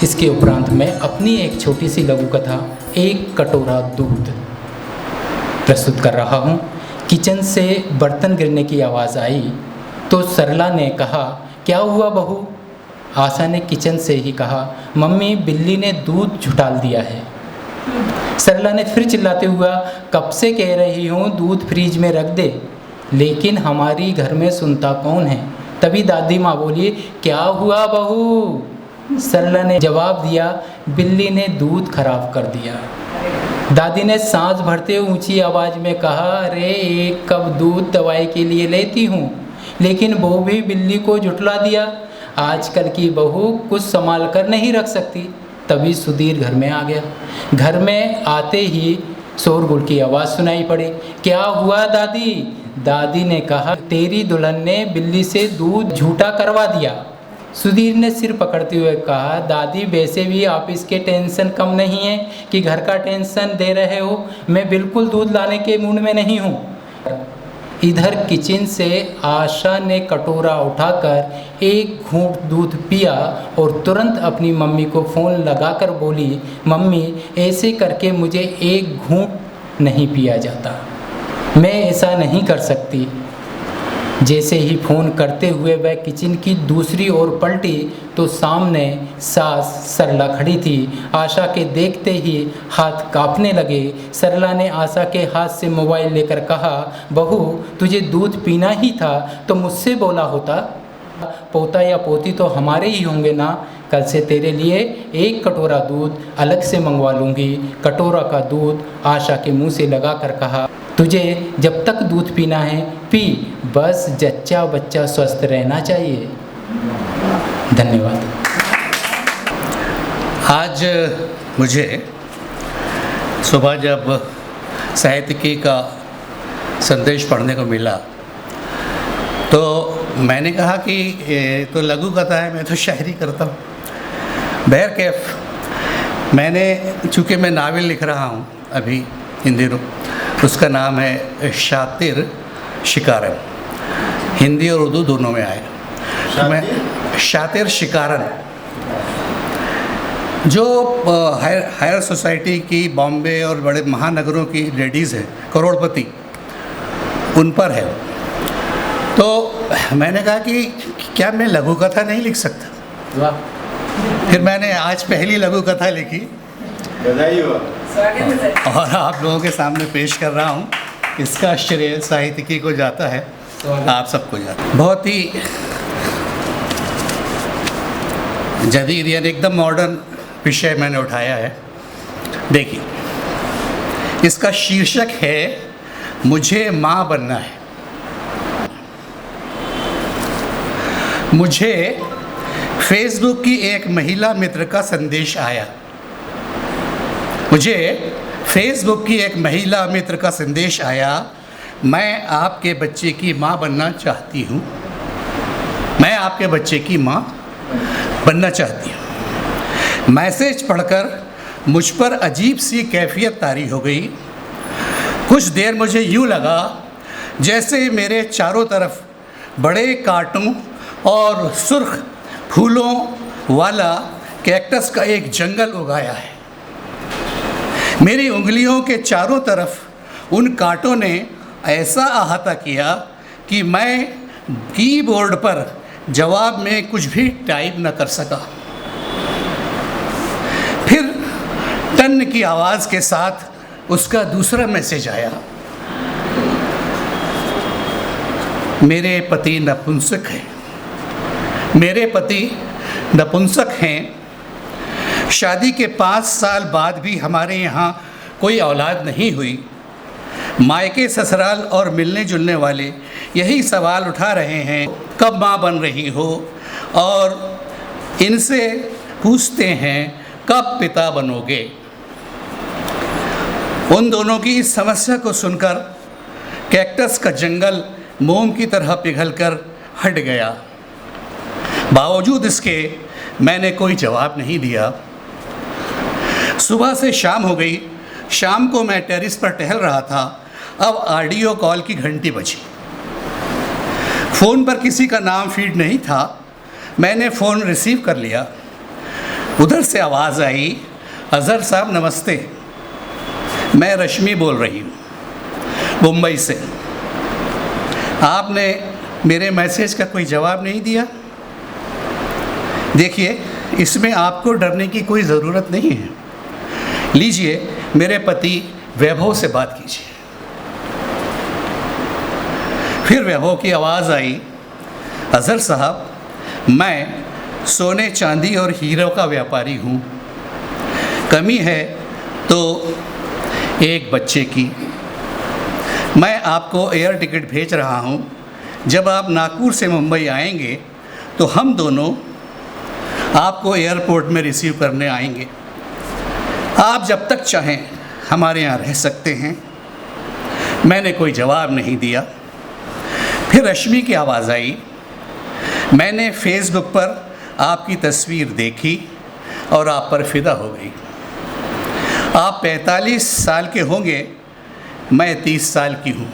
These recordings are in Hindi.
इसके उपरांत मैं अपनी एक छोटी सी लघु कथा एक कटोरा दूध प्रस्तुत कर रहा हूँ। किचन से बर्तन गिरने की आवाज़ आई तो सरला ने कहा, क्या हुआ बहू? आशा ने किचन से ही कहा, मम्मी बिल्ली ने दूध झुटाल दिया है। सरला ने फिर चिल्लाते हुआ, कब से कह रही हूँ दूध फ्रिज में रख दे, लेकिन हमारी घर में सुनता कौन है। तभी दादी माँ बोली, क्या हुआ बहू? सरला ने जवाब दिया, बिल्ली ने दूध खराब कर दिया। दादी ने सांस भरते ऊंची आवाज़ में कहा, अरे एक कप दूध दवाई के लिए लेती हूँ, लेकिन वो भी बिल्ली को झुठला दिया। आजकल की बहू कुछ संभाल कर नहीं रख सकती। तभी सुधीर घर में आ गया। घर में आते ही शोरगुल की आवाज़ सुनाई पड़ी। क्या हुआ दादी? दादी ने कहा, तेरी दुल्हन ने बिल्ली से दूध झूठा करवा दिया। सुधीर ने सिर पकड़ते हुए कहा, दादी वैसे भी ऑफिस के टेंशन कम नहीं है कि घर का टेंशन दे रहे हो। मैं बिल्कुल दूध लाने के मूड में नहीं हूँ। इधर किचन से आशा ने कटोरा उठाकर एक घूंट दूध पिया और तुरंत अपनी मम्मी को फ़ोन लगाकर बोली, मम्मी ऐसे करके मुझे एक घूंट नहीं पिया जाता, मैं ऐसा नहीं कर सकती। जैसे ही फ़ोन करते हुए वह किचन की दूसरी ओर पलटी तो सामने सास सरला खड़ी थी। आशा के देखते ही हाथ कांपने लगे। सरला ने आशा के हाथ से मोबाइल लेकर कहा, बहू तुझे दूध पीना ही था तो मुझसे बोला होता। पोता या पोती तो हमारे ही होंगे ना। कल से तेरे लिए एक कटोरा दूध अलग से मंगवा लूँगी। कटोरा का दूध आशा के मुँह से लगाकर कहा, तुझे जब तक दूध पीना है पी, बस जच्चा बच्चा स्वस्थ रहना चाहिए। धन्यवाद। आज मुझे सुबह जब साहित्यिकी का संदेश पढ़ने को मिला तो मैंने कहा कि ये तो लघु कथा है, मैं तो शायरी करता हूँ। बहरकैफ मैंने, चूँकि मैं नावल लिख रहा हूँ अभी इन दिनों, उसका नाम है शातिर शिकारन। हिंदी और उर्दू दोनों में आएगा। मैं शातिर शिकारन, जो हायर सोसाइटी की बॉम्बे और बड़े महानगरों की लेडीज़ हैं, करोड़पति, उन पर है। तो मैंने कहा कि क्या मैं लघु कथा नहीं लिख सकता? वाह। फिर मैंने आज पहली लघु कथा लिखी, बधाई हो, और आप लोगों के सामने पेश कर रहा हूँ। इसका श्रेय साहित्यिकी को जाता है, आप सबको जाता है। बहुत ही जदीद यानी एकदम मॉडर्न विषय मैंने उठाया है। देखिए, इसका शीर्षक है मुझे माँ बनना है। मुझे फेसबुक की एक महिला मित्र का संदेश आया। मुझे फेसबुक की एक महिला मित्र का संदेश आया, मैं आपके बच्चे की माँ बनना चाहती हूँ। मैं आपके बच्चे की माँ बनना चाहती हूँ। मैसेज पढ़कर मुझ पर अजीब सी कैफियत तारी हो गई। कुछ देर मुझे यूँ लगा जैसे मेरे चारों तरफ बड़े कांटों और सुर्ख फूलों वाला कैक्टस का एक जंगल उगाया है। मेरी उंगलियों के चारों तरफ उन कांटों ने ऐसा अहाता किया कि मैं कीबोर्ड पर जवाब में कुछ भी टाइप न कर सका। फिर टन की आवाज़ के साथ उसका दूसरा मैसेज आया, मेरे पति नपुंसक हैं। मेरे पति नपुंसक हैं। शादी के 5 साल बाद भी हमारे यहाँ कोई औलाद नहीं हुई। मायके ससुराल और मिलने जुलने वाले यही सवाल उठा रहे हैं, कब माँ बन रही हो, और इनसे पूछते हैं कब पिता बनोगे। उन दोनों की इस समस्या को सुनकर कैक्टस का जंगल मोम की तरह पिघलकर हट गया। बावजूद इसके मैंने कोई जवाब नहीं दिया। सुबह से शाम हो गई। शाम को मैं टेरेस पर टहल रहा था। अब ऑडियो कॉल की घंटी बजी। फ़ोन पर किसी का नाम फीड नहीं था। मैंने फ़ोन रिसीव कर लिया। उधर से आवाज़ आई, अज़हर साहब नमस्ते, मैं रश्मि बोल रही हूँ मुंबई से। आपने मेरे मैसेज का कोई जवाब नहीं दिया। देखिए, इसमें आपको डरने की कोई ज़रूरत नहीं है। लीजिए, मेरे पति वैभव से बात कीजिए। फिर वैभव की आवाज़ आई, अज़हर साहब, मैं सोने चांदी और हीरो का व्यापारी हूँ। कमी है तो एक बच्चे की। मैं आपको एयर टिकट भेज रहा हूँ। जब आप नागपुर से मुंबई आएंगे तो हम दोनों आपको एयरपोर्ट में रिसीव करने आएंगे। आप जब तक चाहें हमारे यहाँ रह सकते हैं। मैंने कोई जवाब नहीं दिया। फिर रश्मि की आवाज़ आई, मैंने फेसबुक पर आपकी तस्वीर देखी और आप पर फिदा हो गई। आप 45 साल के होंगे, मैं 30 साल की हूँ।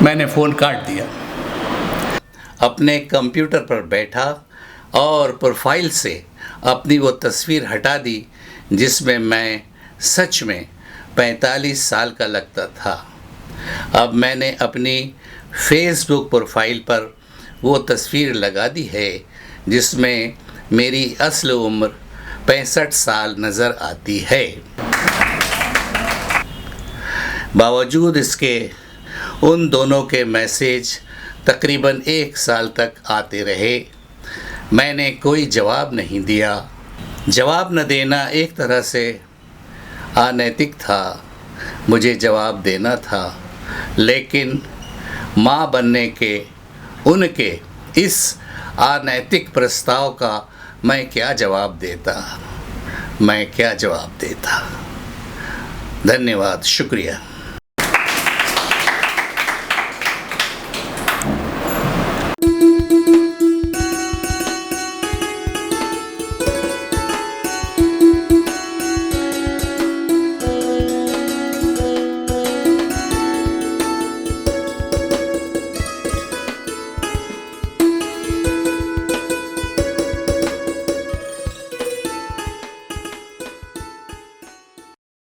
मैंने फ़ोन काट दिया। अपने कंप्यूटर पर बैठा और प्रोफाइल से अपनी वो तस्वीर हटा दी जिसमें मैं सच में 45 साल का लगता था। अब मैंने अपनी फेसबुक प्रोफाइल पर वो तस्वीर लगा दी है जिसमें मेरी असल उम्र 65 साल नज़र आती है। बावजूद इसके उन दोनों के मैसेज तकरीबन 1 साल तक आते रहे। मैंने कोई जवाब नहीं दिया। जवाब न देना एक तरह से अनैतिक था। मुझे जवाब देना था, लेकिन माँ बनने के उनके इस अनैतिक प्रस्ताव का मैं क्या जवाब देता। धन्यवाद, शुक्रिया।